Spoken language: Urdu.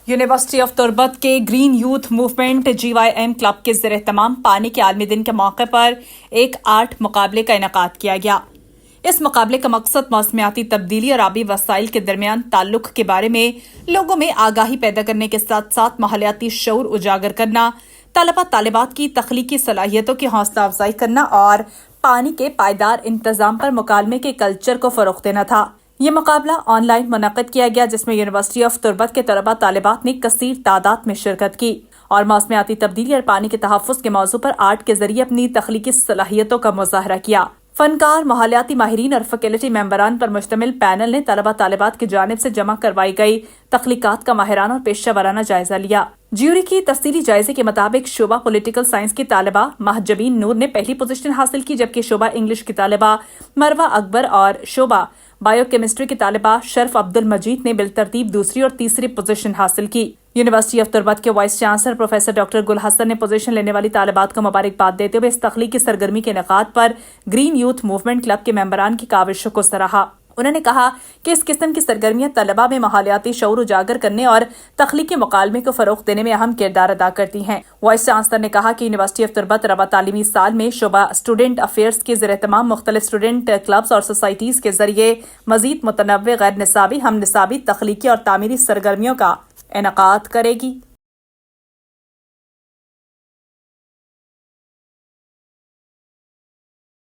یونیورسٹی آف تربت کے green youth movement GYM club کے زیر اہتمام پانی کے عالمی دن کے موقع پر ایک آرٹ مقابلے کا انعقاد کیا گیا۔ اس مقابلے کا مقصد موسمیاتی تبدیلی اور آبی وسائل کے درمیان تعلق کے بارے میں لوگوں میں آگاہی پیدا کرنے کے ساتھ ساتھ ماحولیاتی شعور اجاگر کرنا، طلبہ طالبات کی تخلیقی صلاحیتوں کی حوصلہ افزائی کرنا اور پانی کے پائیدار انتظام پر مکالمے کے کلچر کو فروغ دینا تھا۔ یہ مقابلہ آن لائن منعقد کیا گیا جس میں یونیورسٹی آف تربت کے طلبہ طالبات نے کثیر تعداد میں شرکت کی اور موسمیاتی تبدیلی اور پانی کے تحفظ کے موضوع پر آرٹ کے ذریعے اپنی تخلیقی صلاحیتوں کا مظاہرہ کیا۔ فنکار، ماحولیاتی ماہرین اور فیکلٹی ممبران پر مشتمل پینل نے طلبہ طالبات کی جانب سے جمع کروائی گئی تخلیقات کا ماہرانہ اور پیشہ ورانہ جائزہ لیا۔ جیوری کی تفصیلی جائزے کے مطابق شعبہ پولیٹیکل سائنس کی طالبہ مہجبین نور نے پہلی پوزیشن حاصل کی، جبکہ شعبہ انگلش کی طالبہ مروہ اکبر اور شعبہ بائیو کیمسٹری کی طالبہ شرف عبد المجید نے بالترتیب دوسری اور تیسری پوزیشن حاصل کی۔ یونیورسٹی آف تربت کے وائس چانسلر پروفیسر ڈاکٹر گل حسن نے پوزیشن لینے والی طالبات کو مبارکباد دیتے ہوئے اس تخلیقی سرگرمی کے انعقاد پر گرین یوتھ موومنٹ کلب کے ممبران کی کاوشوں کو سراہا۔ انہوں نے کہا کہ اس قسم کی سرگرمیاں طلباء میں ماحولیاتی شعور اجاگر کرنے اور تخلیقی مکالمے کو فروغ دینے میں اہم کردار ادا کرتی ہیں۔ وائس چانسلر نے کہا کہ یونیورسٹی آف تربت رواں تعلیمی سال میں شعبہ اسٹوڈنٹ افیئرز کے زیر اہتمام مختلف اسٹوڈنٹ کلبز اور سوسائٹیز کے ذریعے مزید متنوع غیر نصابی، ہم نصابی، تخلیقی اور تعمیری سرگرمیوں کا انعقاد کرے گی۔